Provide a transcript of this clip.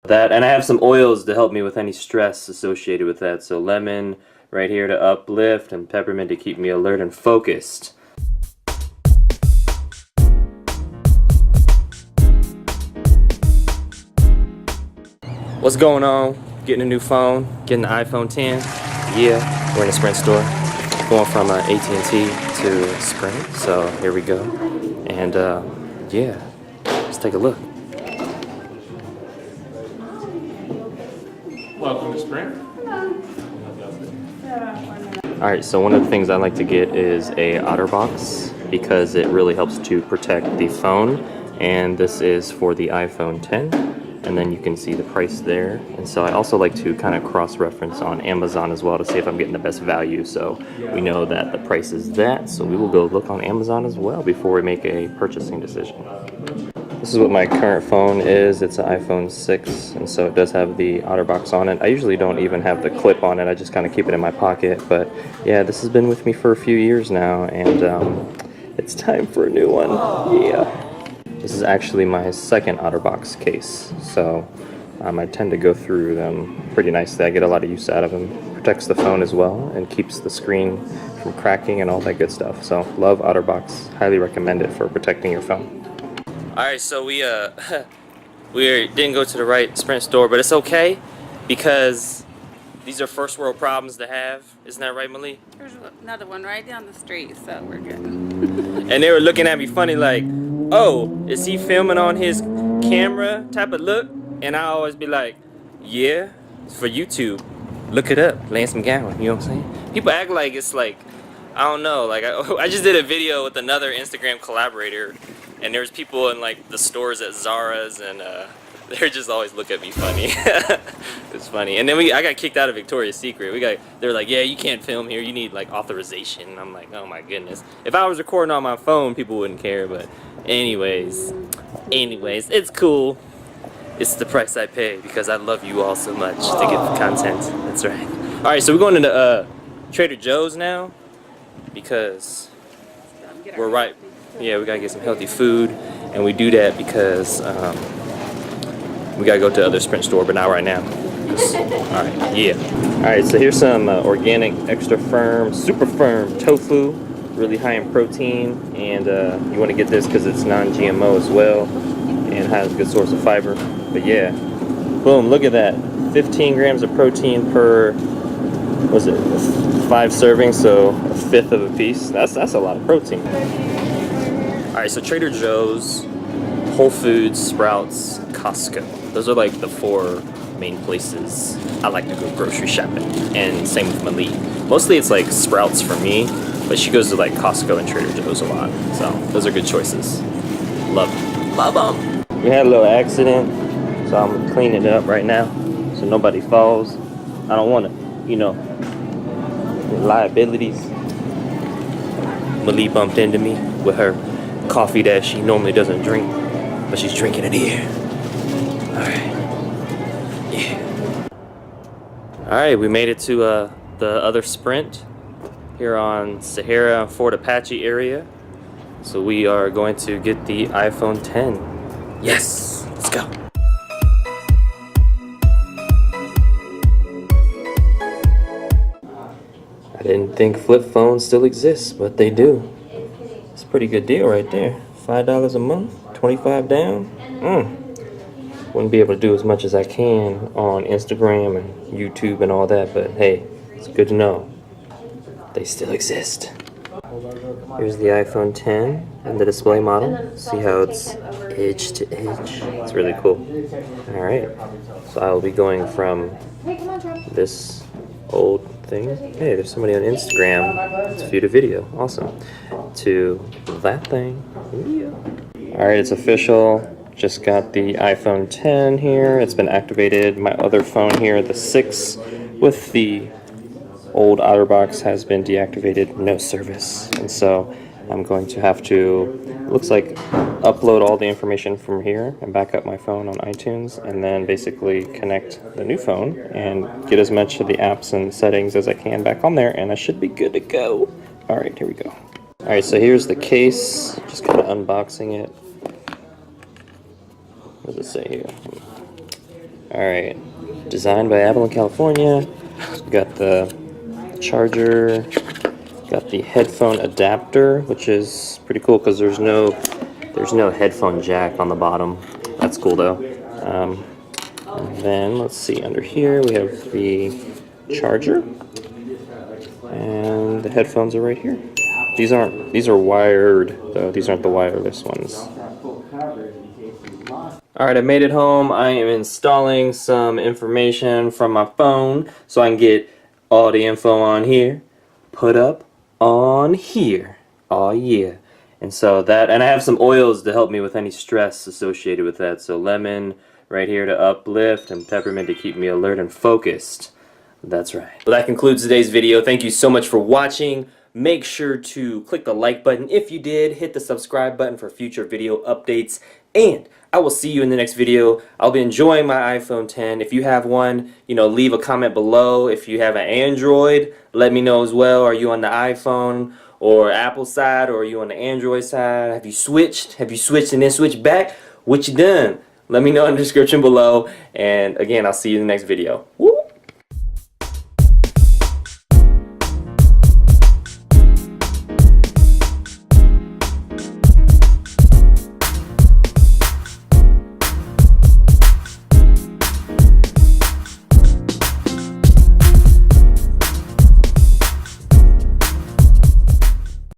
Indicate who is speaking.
Speaker 1: That, and I have some oils to help me with any stress associated with that. So lemon right here to uplift, and peppermint to keep me alert and focused. What's going on? Getting a new phone, getting the iPhone 10. Yeah, we're in a Sprint store. Going from AT&T to Sprint, so here we go. And yeah, let's take a look.
Speaker 2: Welcome to Sprint.
Speaker 1: Alright, so one of the things I like to get is a OtterBox because it really helps to protect the phone, and this is for the iPhone 10, and then you can see the price there. And so I also like to kind of cross-reference on Amazon as well to see if I'm getting the best value, so we know that the price is that, so we will go look on Amazon as well before we make a purchasing decision. This is what my current phone is. It's an iPhone 6, and so it does have the OtterBox on it. I usually don't even have the clip on it. I just kind of keep it in my pocket. But yeah, this has been with me for a few years now, and it's time for a new one. Yeah. This is actually my second OtterBox case, so I tend to go through them pretty nicely. I get a lot of use out of them. Protects the phone as well and keeps the screen from cracking and all that good stuff. So love OtterBox. Highly recommend it for protecting your phone. Alright, so we didn't go to the right Sprint store, but it's okay because these are first world problems to have. Isn't that right, Malik?
Speaker 3: There's another one right down the street, so we're good.
Speaker 1: And they were looking at me funny like, oh, is he filming on his camera type of look? And I always be like, yeah, it's for YouTube. Look it up, Lance McGowan, you know what I'm saying? People act like it's like, I don't know, like I just did a video with another Instagram collaborator, and there's people in like the stores at Zara's, and they're just always look at me funny. It's funny. And then I got kicked out of Victoria's Secret. They're like, yeah, you can't film here. You need like authorization. And I'm like, oh my goodness. If I was recording on my phone, people wouldn't care. But anyways, it's cool. It's the price I pay because I love you all so much to get the content. That's right. All right, so we're going into Trader Joe's now because we're right. Yeah, we gotta get some healthy food, and we do that because we gotta go to the other Sprint store, but not right now. Alright, yeah. Alright, so here's some organic, extra firm, super firm tofu, really high in protein, and you want to get this because it's non-GMO as well, and has a good source of fiber. But yeah, boom, look at that. 15 grams of protein per, was it 5 servings, so a fifth of a piece. That's a lot of protein. Alright, so Trader Joe's, Whole Foods, Sprouts, Costco. Those are like the 4 main places I like to go grocery shopping. And same with Malik. Mostly it's like Sprouts for me, but she goes to like Costco and Trader Joe's a lot. So those are good choices. Love them. We had a little accident, so I'm cleaning it up right now so nobody falls. I don't want to, you know, liabilities. Malik bumped into me with her coffee that she normally doesn't drink, but she's drinking it here. Alright. Yeah. Alright, we made it to the other Sprint here on Sahara and Fort Apache area. So we are going to get the iPhone 10. Yes! Let's go! I didn't think flip phones still exist, but they do. It's a pretty good deal right there. $5 a month, 25 down. Wouldn't be able to do as much as I can on Instagram and YouTube and all that, but hey, it's good to know they still exist. Here's the iPhone 10 and the display model. See how it's edge to edge. It's really cool. Alright, so I will be going from this old thing. Hey, there's somebody on Instagram to viewed a video. Awesome. To that thing. Alright, it's official. Just got the iPhone 10 here. It's been activated. My other phone here, the 6, with the old OtterBox has been deactivated. No service. And so I'm going to have to, looks like, upload all the information from here and back up my phone on iTunes, and then basically connect the new phone and get as much of the apps and settings as I can back on there, and I should be good to go. Alright, here we go. Alright, so here's the case. Just kind of unboxing it. What does it say here? Alright, designed by Apple in California. We got the charger, got the headphone adapter, which is pretty cool because there's no headphone jack on the bottom. That's cool though. And then let's see, under here we have the charger, and the headphones are right here. These are wired though. These aren't the wireless ones. Alright, I made it home. I am installing some information from my phone so I can get all the info on here put up on here. Oh yeah. And so that, and I have some oils to help me with any stress associated with that. So lemon right here to uplift, and peppermint to keep me alert and focused. That's right. Well, that concludes today's video. Thank you so much for watching. Make sure to click the like button if you did. Hit the subscribe button for future video updates. And I will see you in the next video. I'll be enjoying my iPhone 10. If you have one, leave a comment below. If you have an Android, let me know as well. Are you on the iPhone or Apple side, or are you on the Android side? Have you switched? Have you switched and then switched back? What you done? Let me know in the description below. And again, I'll see you in the next video. Woo!